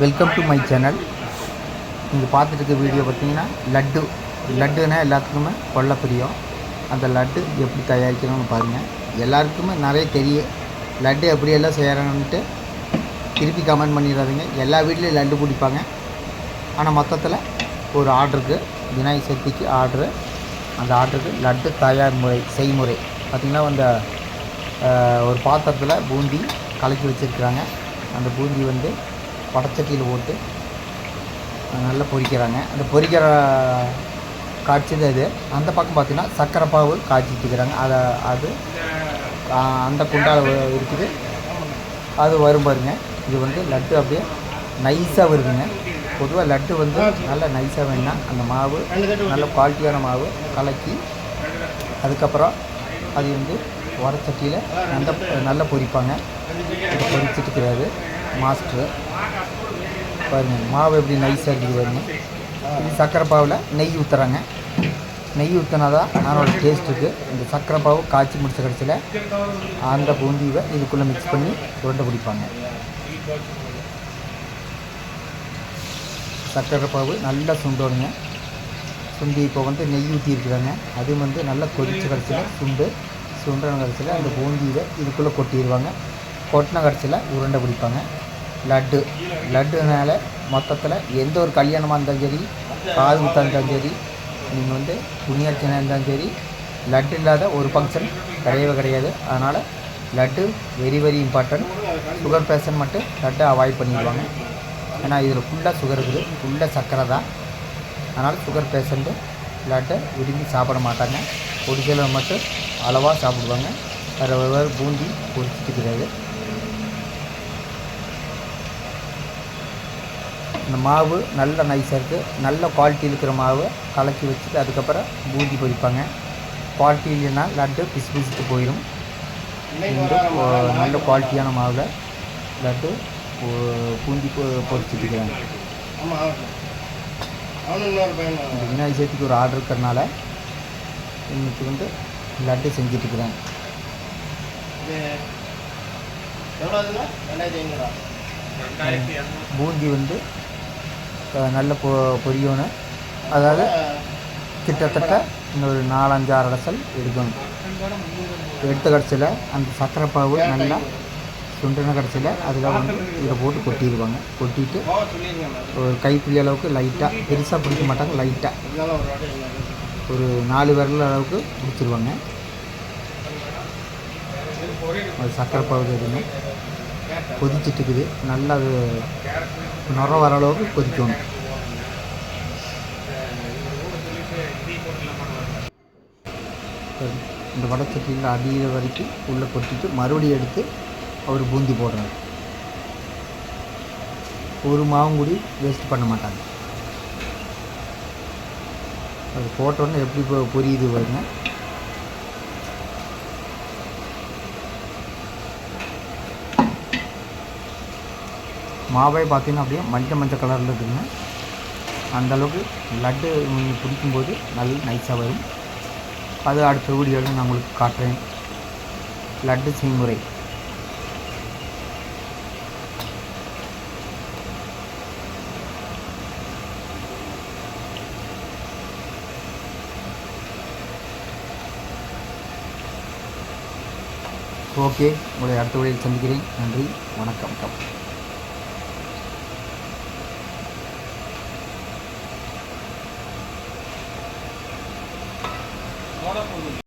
Welcome to my channel. நீங்கள் பார்த்துட்டு இருக்க வீடியோ பார்த்தீங்கன்னா லட்டுன்னா எல்லாத்துக்குமே கொள்ள பிரியம். அந்த லட்டு எப்படி தயாரிக்கணும்னு பாருங்கள். எல்லாருக்குமே நிறைய தெரியும் லட்டு எப்படியெல்லாம் செய்கிறாங்கன்ட்டு. திருப்பி கமெண்ட் பண்ணிடாதீங்க. எல்லா வீட்லேயும் லட்டு பிடிப்பாங்க. ஆனால் மொத்தத்தில் ஒரு ஆர்டருக்கு விநாயகர் சதுர்த்திக்கு ஆர்டரு. அந்த ஆர்டருக்கு லட்டு தயார் செய்முறை பார்த்திங்கன்னா அந்த ஒரு பாத்திரத்தில் பூந்தி கலக்கி வச்சுருக்குறாங்க. அந்த பூந்தி வந்து படச்சட்டியில் போட்டு நல்லா பொரிக்கிறாங்க. அந்த பொரிக்கிற காய்ச்சது அது. அந்த பக்கம் பார்த்திங்கன்னா சர்க்கரை பாவு காய்ச்சிட்டு இருக்கிறாங்க. அது அந்த குண்டால் இருக்குது. அது வரும் பாருங்க. இது வந்து லட்டு அப்படியே நைஸாக வருதுங்க. பொதுவாக லட்டு வந்து நல்லா நைஸாக வேணுன்னா அந்த மாவு நல்ல குவாலிட்டியான மாவு கலக்கி அதுக்கப்புறம் அது வந்து வடச்சட்டியில் நல்லா பொரிப்பாங்க. இதை பொரிச்சிட்டு இருக்கிறாரு மாஸ்டரு. பாருங்கள் மாவு எப்படி நைஸாக இருக்குது பாருங்கள். இது சர்க்கரை பாவில் நெய் ஊற்றுறாங்க. நெய் ஊற்றினா தான் அதனோட டேஸ்ட் இருக்குது. இந்த சர்க்கரை பாவு காய்ச்சி முடிச்ச கடைசியில் அந்த பூந்தியை இதுக்குள்ளே மிக்ஸ் பண்ணி உருண்டை பிடிப்பாங்க. சர்க்கரை பாவு நல்லா சுண்டோணுங்க. சுண்டி இப்போ வந்து நெய் ஊற்றி இருக்கிறாங்க. அது வந்து நல்லா கொதிச்ச கடைசியில் சுண்டுற கடைசியில் அந்த பூந்தியை இதுக்குள்ளே கொட்டிடுவாங்க. கொட்டின கடைசியில் உருண்டை பிடிப்பாங்க. லட்டுனால மொத்தத்தில் எந்த ஒரு கல்யாணமாக இருந்தாலும் சரி, காது குத்தாக இருந்தாலும் சரி, நீங்கள் வந்து புண்ணியார்ச்சனை இருந்தாலும் சரி, லட்டு இல்லாத ஒரு ஃபங்க்ஷன் கிடையாது. அதனால் laddu very very important. Sugar patient மட்டும் லட்டை அவாய்ட் பண்ணிடுவாங்க. ஏன்னா இதில் ஃபுல்லாக சுகர் இருக்குது, ஃபுல்லாக சர்க்கரை தான். அதனால் சுகர் பேஷண்ட்டு லட்டை விரும்பி சாப்பிட மாட்டாங்க. ஒரு சிலர் மட்டும் அளவாக சாப்பிடுவாங்க. வேறு பூந்தி பொரிச்சிட்டு கிடையாது. இந்த மாவு நல்ல நைஸாக இருக்குது. நல்ல குவாலிட்டி இருக்கிற மாவு கலக்கி வச்சுட்டு அதுக்கப்புறம் பூந்தி பொரிப்பாங்க. குவாலிட்டி இல்லைன்னா லட்டு பிசுபிசுத்து போயிடும். நல்ல குவாலிட்டியான மாவில் லட்டு பூந்தி பொரிச்சிட்டு இருக்கிறாங்க. விநாயகர் சதுர்த்திக்கு ஒரு ஆர்டர் இருக்கிறனால இன்னைக்கு வந்து லட்டு செஞ்சிட்ருக்குறாங்க. பூந்தி வந்து நல்ல பொரியணும். அதாவது கிட்டத்தட்ட இன்னொரு 4-5 அலசல் எடுக்கணும். எடுத்த கடைசியில் அந்த சர்க்கரை பாவு நல்லா சுண்டின கடைசியில் அதுக்காக வந்து இதை போட்டு கொட்டிடுவாங்க. கொட்டிட்டு ஒரு கைப்பிடி அளவுக்கு லைட்டாக, பெருசாக பிடிக்க மாட்டாங்க, லைட்டாக ஒரு 4 விரல் அளவுக்கு பிடிச்சிருவாங்க. அது சர்க்கரை பாவு எதுவுமே கொதிச்சிட்ருக்குது. நல்லா அது நுர வர அளவுக்கு கொதிக்கணும். இந்த வடச்சட்டியில் அடியிற வரைக்கும் உள்ளே கொட்டிட்டு மறுபடியும் எடுத்து அவர் பூந்தி போடுறாரு. ஒரு மாவும் கூடி வேஸ்ட் பண்ண மாட்டாங்க. அது போட்டோன்னே எப்படி பொரியுது பாருங்க. மாவை பார்த்தீங்கன்னா அப்படியே மஞ்சள் கலரில் இருக்குதுங்க. அந்தளவுக்கு லட்டு பிடிக்கும்போது நல்ல நைஸாக வரும். அது அடுத்த வீடியோவில் நான் உங்களுக்கு காட்டுறேன். லட்டு செய்முறை. ஓகே, உங்களை அடுத்த வீடியோவில் சந்திக்கிறேன். நன்றி, வணக்கம்.